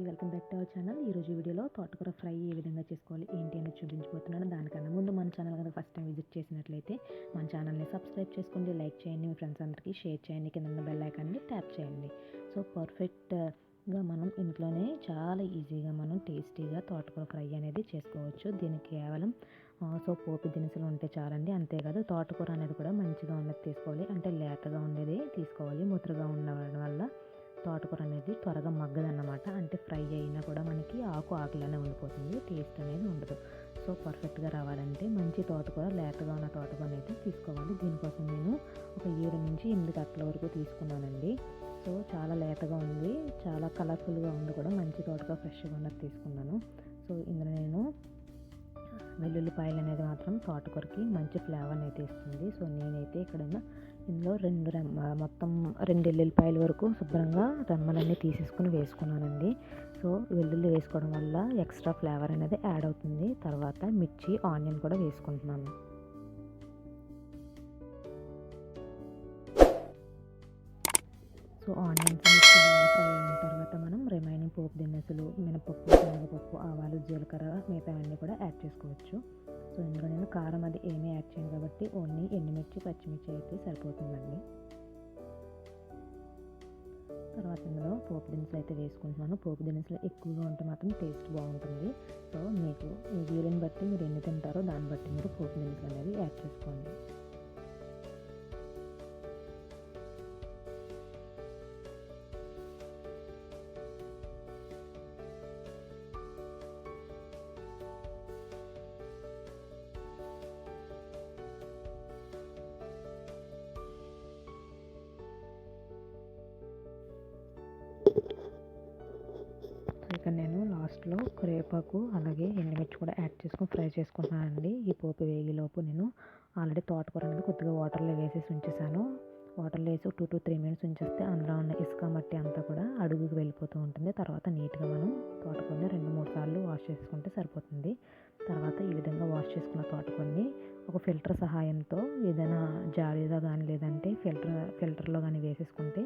Welcome back to our channel. ఈరోజు వీడియోలో తోటకూర ఫ్రై ఏ విధంగా చేసుకోవాలి ఏంటి అనేది చూపించబోతున్నాను. దానికన్నా ముందు మన ఛానల్ కనుక ఫస్ట్ టైం విజిట్ చేసినట్లయితే మన ఛానల్ని సబ్స్క్రైబ్ చేసుకోండి, లైక్ చేయండి, మీ ఫ్రెండ్స్ అందరికీ షేర్ చేయండి, కింద ఉన్న బెల్ ఐకాన్ని ట్యాప్ చేయండి. సో పర్ఫెక్ట్గా మనం ఇంట్లోనే చాలా ఈజీగా మనం టేస్టీగా తోటకూర ఫ్రై అనేది చేసుకోవచ్చు. దీనికి కేవలం పోపు దినుసులు ఉంటే చాలండి. అంతేకాదు తోటకూర అనేది కూడా మంచిగా ఉన్నది తీసుకోవాలి, అంటే లేతగా ఉండేది తీసుకోవాలి. ముద్రగా ఉండడం వల్ల తోటకూర అనేది త్వరగా మగ్గదన్నమాట. అంటే ఫ్రై అయినా కూడా మనకి ఆకులానే ఉండిపోతుంది, టేస్ట్ అనేది ఉండదు. సో పర్ఫెక్ట్గా రావాలంటే మంచి తోటకూర, లేతగా ఉన్న తోటకూర అనేది తీసుకోవాలి. దీనికోసం నేను ఒక 7 నుంచి 8 కట్టల వరకు తీసుకున్నానండి. సో చాలా లేతగా ఉంది, చాలా కలర్ఫుల్గా ఉంది కూడా. మంచి తోటకూర ఫ్రెష్గా ఉన్నది తీసుకున్నాను. సో ఇందులో నేను వెల్లుల్లిపాయలు అనేది మాత్రం తోటకూరకి మంచి ఫ్లేవర్ అయితే ఇస్తుంది. సో నేనైతే ఇక్కడ ఇందులో మొత్తం 2 వెల్లుల్లిపాయల వరకు శుభ్రంగా రెమ్మలన్నీ తీసేసుకుని వేసుకున్నానండి. సో వెల్లుల్లి వేసుకోవడం వల్ల ఎక్స్ట్రా ఫ్లేవర్ అనేది యాడ్ అవుతుంది. తర్వాత మిర్చి, ఆనియన్ కూడా వేసుకుంటున్నాను. సో ఆనియన్స్ మిర్చి ఫ్రై అయిన తర్వాత మనం రిమైనింగ్ పోపు దినుసులు, మినపప్పు, శనగపప్పు, ఆవాలు, జీలకర్ర మిగతావన్నీ కూడా యాడ్ చేసుకోవచ్చు. సో ఇందులో నేను కారం అది ఏమీ యాడ్ చేయను కాబట్టి ఓన్లీ ఎండుమిర్చి, పచ్చిమిర్చి అయితే సరిపోతుందండి. తర్వాత ఇందులో పోపు దినుసులు అయితే వేసుకుంటున్నాను. పోపు దినుసులు ఎక్కువగా ఉంటే మాత్రం టేస్ట్ బాగుంటుంది. సో మీకు మీ వీలుని బట్టి మీరు ఎన్ని తింటారో దాన్ని బట్టి మీరు పోపు దినుసులు అనేవి యాడ్ చేసుకోండి. ఇక్కడ నేను లాస్ట్లో కరివేపాకు అలాగే ఎండుమిర్చి కూడా యాడ్ చేసుకొని ఫ్రై చేసుకుంటున్నానండి. ఈ పోపు వేగిలోపు నేను ఆల్రెడీ తోటకూర అనేది కొద్దిగా వాటర్లో వేసేసి ఉంచేసాను. వాటర్లో వేసి 2 to 3 minutes ఉంచేస్తే అందులో ఉన్న ఇసుక మట్టి అంతా కూడా అడుగుకి వెళ్ళిపోతూ ఉంటుంది. తర్వాత నీట్గా మనం తోటకూరని 2-3 సార్లు వాష్ చేసుకుంటే సరిపోతుంది. తర్వాత ఈ విధంగా వాష్ చేసుకున్న తోటకూరని ఒక ఫిల్టర్ సహాయంతో ఏదైనా జాడీలో కానీ లేదంటే ఫిల్టర్లో కానీ వేసేసుకుంటే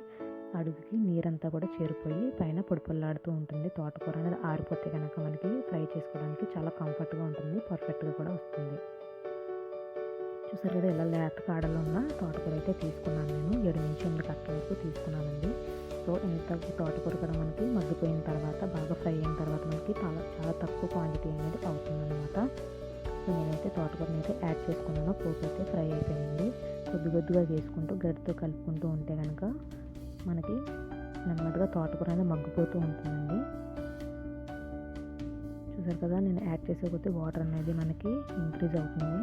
అడుగుకి నీరంతా కూడా చేరిపోయి పైన పొడిపొల్లాడుతూ ఉంటుంది. తోటకూర అనేది ఆరిపోతే కనుక మనకి ఫ్రై చేసుకోవడానికి చాలా కంఫర్ట్గా ఉంటుంది, పర్ఫెక్ట్గా కూడా వస్తుంది. చూసారు కదా, ఇలా లేత కాడలు ఉన్న తోటకూర అయితే తీసుకున్నాను. నేను 7 నుంచి 8 కట్టల వరకు తీసుకున్నానండి. సో ఇంత తోటకూర కూడా మనకి మగ్గిపోయిన తర్వాత, బాగా ఫ్రై అయిన తర్వాత మనకి చాలా తక్కువ క్వాంటిటీ అనేది అవుతుందన్నమాట. సో నేనైతే తోటకూరని అయితే యాడ్ చేసుకున్నాను. పోపు అయితే ఫ్రై అయిపోయింది. కొద్దిగా వేసుకుంటూ గరితో కలుపుకుంటూ ఉంటే కనుక మనకి నెమ్మదిగా తోటకూర అనేది మగ్గిపోతూ ఉంటుందండి. చూసారు కదా, నేను యాడ్ చేసే కొద్దీ వాటర్ అనేది మనకి ఇంక్రీజ్ అవుతుంది.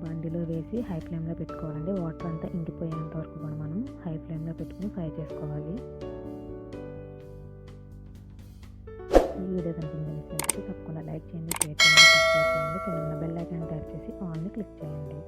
బండిలో వేసి హై ఫ్లేమ్లో పెట్టుకోవాలండి. వాటర్ అంతా ఇంకిపోయేంత వరకు కూడా మనం హై ఫ్లేమ్లో పెట్టుకుని ఫ్రై చేసుకోవాలి. ఈ వీడియో కనిపించినట్లయితే తప్పకుండా లైక్ చేయండి, షేర్ చేయండి, సబ్స్క్రైబ్ చేయండి, కింద ఉన్న బెల్ ఐకాన్ ట్యాప్ చేసి ఆల్ని క్లిక్ చేయండి.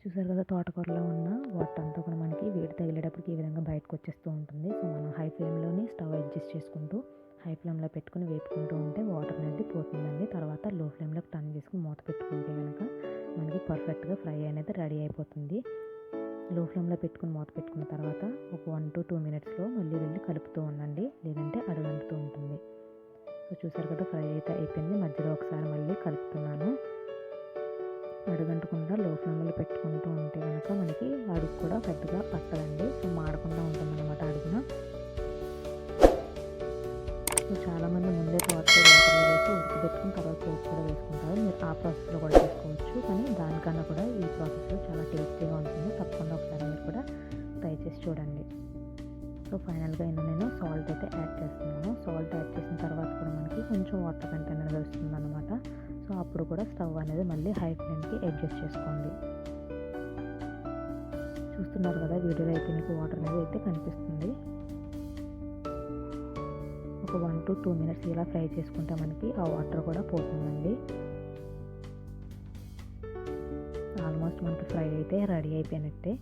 చూసారు కదా, తోటకూరలో ఉన్న వాటర్ అంతా కూడా మనకి వేడి తగిలేటప్పటికి ఈ విధంగా బయటకు వచ్చేస్తూ ఉంటుంది. సో మనం హై ఫ్లేమ్లోని స్టవ్ అడ్జస్ట్ చేసుకుంటూ హై ఫ్లేమ్లో పెట్టుకుని వేపుకుంటూ ఉంటే వాటర్ అనేది పోతుందండి. తర్వాత లో ఫ్లేమ్లోకి టర్న్ చేసుకుని మూత పెట్టుకుంటే కనుక మనకి పర్ఫెక్ట్గా ఫ్రై అనేది రెడీ అయిపోతుంది. లో ఫ్లేమ్లో పెట్టుకుని మూత పెట్టుకున్న తర్వాత ఒక 1 to 2 minutesలో మళ్ళీ వెళ్ళి కలుపుతూ ఉండండి, లేదంటే అడుగంటుతూ ఉంటుంది. సో చూసారు కదా, ఫ్రై అయితే అయిపోయింది. మధ్యలో ఒకసారి మళ్ళీ కలుపుతున్నాను. అడుగంటకుండా లో ఫ్లేమ్లో పెట్టుకుంటూ ఉంటే కనుక మనకి అడుగు కూడా పెద్దగా పట్టదండి. సో మాడకుండా ఉంటుందన్నమాట అడుగున. సో చాలామంది ముందే తోటకూర వాటర్లో వేసి ఉడకబెట్టుకుని తర్వాత పోపు కూడా వేసుకుంటారు. మీరు ఆ ప్రాసెస్లో కూడా చేసుకోవచ్చు, కానీ దానికన్నా కూడా ఈ ప్రాసెస్లో చాలా టేస్టీగా ఉంటుంది. సో ఫైనల్గా నేను సాల్ట్ అయితే యాడ్ చేస్తున్నాను. సాల్ట్ యాడ్ చేసిన తర్వాత కూడా మనకి కొంచెం వాటర్ కంటెంట్ అనేది వస్తుంది అనమాట. సో అప్పుడు కూడా స్టవ్ అనేది మళ్ళీ హై ఫ్లేమ్కి అడ్జస్ట్ చేసుకోండి. చూస్తున్నారు కదా, వీడియోలో అయితే మీకు వాటర్ అనేది అయితే కనిపిస్తుంది. ఒక 1 to 2 minutes ఇలా ఫ్రై చేసుకుంటే మనకి ఆ వాటర్ కూడా పోతుందండి. ఆల్మోస్ట్ మనకి ఫ్రై అయితే రెడీ అయిపోయినట్టే.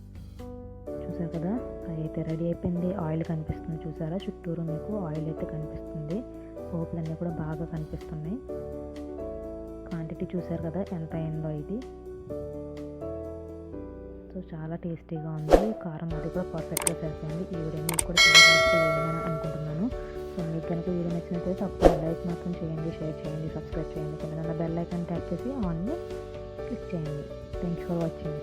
చూసారు కదా, ఫ్రై అయితే రెడీ అయిపోయింది. ఆయిల్ కనిపిస్తుంది చూసారా, చుట్టూరు మీకు ఆయిల్ అయితే కనిపిస్తుంది. పోపులన్నీ కూడా బాగా కనిపిస్తున్నాయి. క్వాంటిటీ చూసారు కదా ఎంత అయిందో ఇది. సో చాలా టేస్టీగా ఉంది. కారం అది కూడా పర్ఫెక్ట్గా సరిపోయింది. ఈ వీడియో మీకు కూడా చాలా హెల్ప్ఫుల్ అయిందని అనుకుంటున్నాను. సో మీకు కనుక వీడియో నచ్చినట్లయితే తప్పకుండా లైక్ మాత్రం చేయండి, షేర్ చేయండి, సబ్స్క్రైబ్ చేయండి. కింద బెల్ ఐకాన్ ట్యాప్ చేసి ఆన్లో క్లిక్ చేయండి. Thanks for watching.